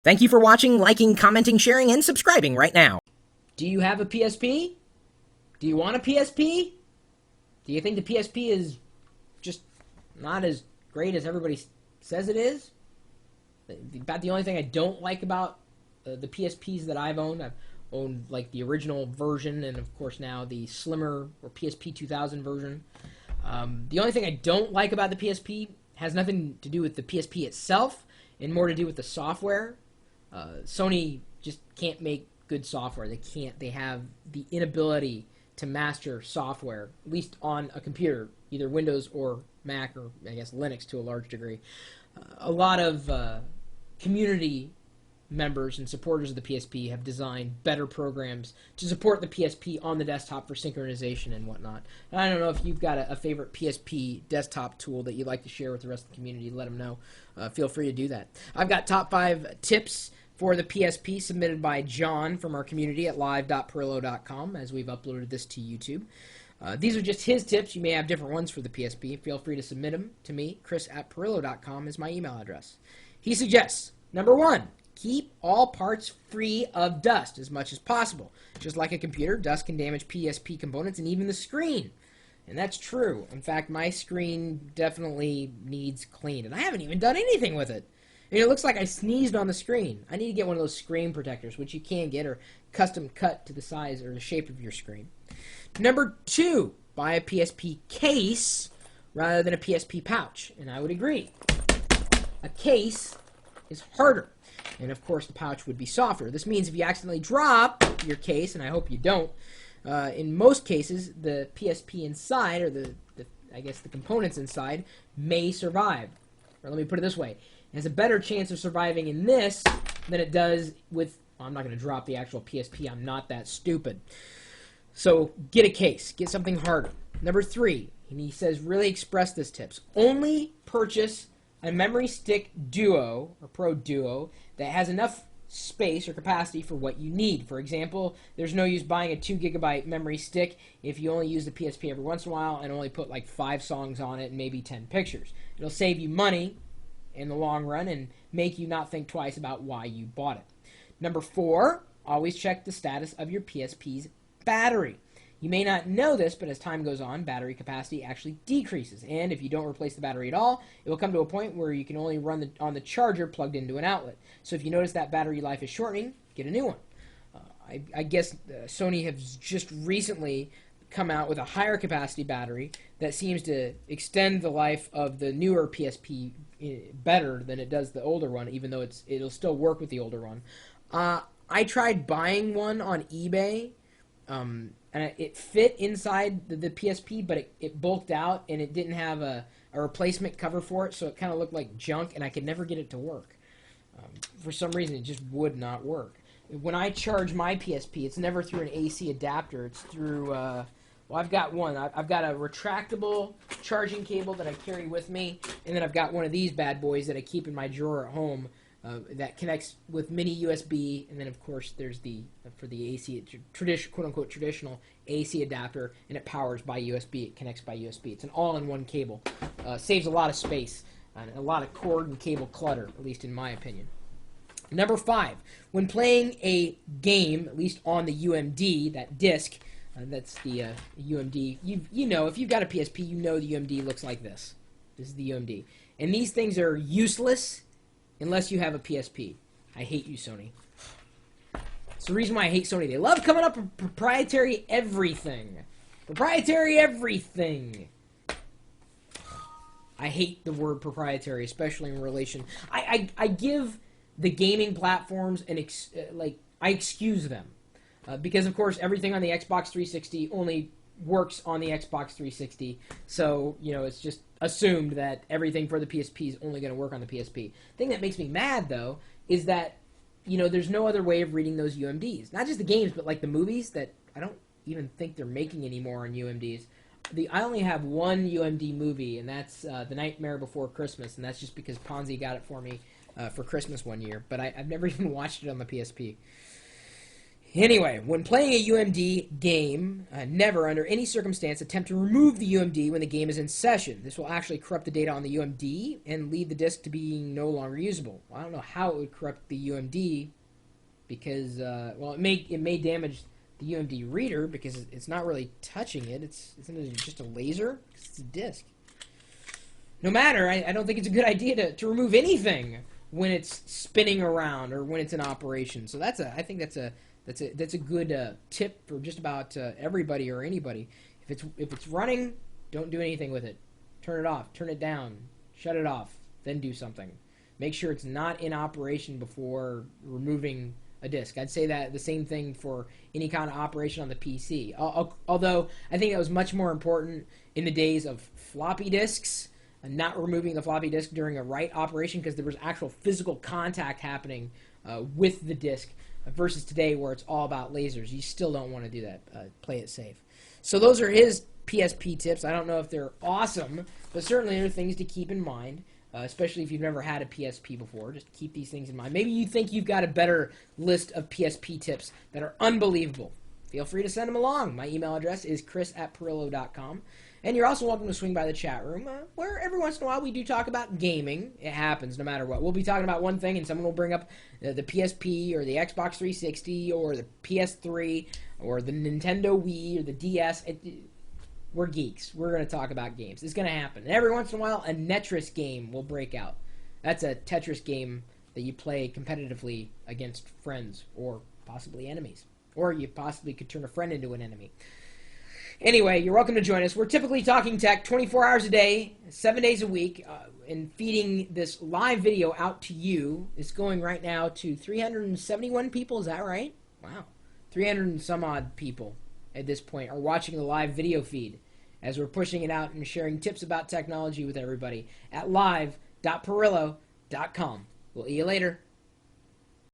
Thank you for watching, liking, commenting, sharing, and subscribing right now. Do you have a PSP? Do you want a PSP? Do you think the PSP is just not as great as everybody says it is? About the only thing I don't like about the PSPs that I've owned like the original version, and of course now the slimmer or PSP 2000 version. The only thing I don't like about the PSP has nothing to do with the PSP itself, and more to do with the software. Sony just can't make good software. They can't. They have the inability to master software, at least on a computer, either Windows or Mac, or I guess Linux to a large degree. A lot of community members and supporters of the PSP have designed better programs to support the PSP on the desktop for synchronization and whatnot. I don't know if you've got a favorite PSP desktop tool that you'd like to share with the rest of the community. Let them know. Feel free to do that. I've got top 5 tips for the PSP submitted by John from our community at live.pirillo.com as we've uploaded this to YouTube. These are just his tips. You may have different ones for the PSP. Feel free to submit them to me. Chris@pirillo.com is my email address. He suggests, number 1, keep all parts free of dust as much as possible. Just like a computer, dust can damage PSP components and even the screen. And that's true. In fact, my screen definitely needs cleaned, and I haven't even done anything with it. And it looks like I sneezed on the screen. I need to get one of those screen protectors, which you can get, or custom cut to the size or the shape of your screen. Number 2, buy a PSP case rather than a PSP pouch. And I would agree. A case is harder. And of course, the pouch would be softer. This means if you accidentally drop your case, and I hope you don't, in most cases, the PSP inside, or I guess the components inside, may survive. Or let me put it this way. It has a better chance of surviving in this than it does with... Well, I'm not going to drop the actual PSP. I'm not that stupid. So get a case. Get something harder. Number 3, and he says really express this tips. Only purchase a memory stick Duo, or Pro Duo, that has enough space or capacity for what you need. For example, there's no use buying a 2 gigabyte memory stick if you only use the PSP every once in a while and only put like 5 songs on it and maybe 10 pictures. It'll save you money in the long run and make you not think twice about why you bought it. Number 4, always check the status of your PSP's battery. You may not know this, but as time goes on, battery capacity actually decreases. And if you don't replace the battery at all, it will come to a point where you can only run on the charger plugged into an outlet. So if you notice that battery life is shortening, get a new one. I guess Sony has just recently come out with a higher capacity battery that seems to extend the life of the newer PSP better than it does the older one, even though it'll still work with the older one. I tried buying one on eBay, and it fit inside the PSP, but it bulked out, and it didn't have a replacement cover for it, so it kind of looked like junk, and I could never get it to work. For some reason, it just would not work. When I charge my PSP, it's never through an AC adapter. It's through... well, I've got one. I've got a retractable charging cable that I carry with me, and then I've got one of these bad boys that I keep in my drawer at home that connects with mini USB, and then of course there's for the AC, quote-unquote traditional AC adapter, and it powers by USB. It connects by USB. It's an all-in-one cable. Saves a lot of space and a lot of cord and cable clutter, at least in my opinion. Number 5, when playing a game, at least on the UMD, that disc, that's the UMD. You know, if you've got a PSP, you know the UMD looks like this. This is the UMD. And these things are useless unless you have a PSP. I hate you, Sony. It's the reason why I hate Sony. They love coming up with proprietary everything. Proprietary everything. I hate the word proprietary, especially in relation... I give the gaming platforms I excuse them. Because, of course, everything on the Xbox 360 only works on the Xbox 360. So, you know, it's just assumed that everything for the PSP is only going to work on the PSP. The thing that makes me mad, though, is that, you know, there's no other way of reading those UMDs. Not just the games, but, like, the movies that I don't even think they're making anymore on UMDs. I only have one UMD movie, and that's The Nightmare Before Christmas, and that's just because Ponzi got it for me for Christmas one year. But I've never even watched it on the PSP. Anyway, when playing a UMD game, never under any circumstance attempt to remove the UMD when the game is in session. This will actually corrupt the data on the UMD and lead the disk to being no longer usable. Well, I don't know how it would corrupt the UMD because, well, it may damage the UMD reader because it's not really touching it. Isn't it just a laser? It's a disk. No matter, I don't think it's a good idea to remove anything when it's spinning around or when it's in operation. So I think that's a good tip for just about everybody or anybody. If it's running, don't do anything with it. Turn it off, turn it down, shut it off, then do something. Make sure it's not in operation before removing a disk. I'd say that the same thing for any kind of operation on the PC. Although I think that was much more important in the days of floppy disks and not removing the floppy disk during a write operation because there was actual physical contact happening with the disk versus today where it's all about lasers. You still don't want to do that. Play it safe. So those are his PSP tips. I don't know if they're awesome, but certainly they're things to keep in mind. Especially if you've never had a PSP before. Just keep these things in mind. Maybe you think you've got a better list of PSP tips that are unbelievable. Feel free to send them along. My email address is chris@pirillo.com. And you're also welcome to swing by the chat room, where every once in a while we do talk about gaming. It happens no matter what. We'll be talking about one thing, and someone will bring up the PSP or the Xbox 360 or the PS3 or the Nintendo Wii or the DS. We're geeks. We're going to talk about games. It's going to happen. And every once in a while, a Netris game will break out. That's a Tetris game that you play competitively against friends or possibly enemies. Or you possibly could turn a friend into an enemy. Anyway, you're welcome to join us. We're typically talking tech 24 hours a day, 7 days a week, and feeding this live video out to you. It's going right now to 371 people. Is that right? Wow. 300 and some odd people at this point are watching the live video feed as we're pushing it out and sharing tips about technology with everybody at live.pirillo.com. We'll see you later.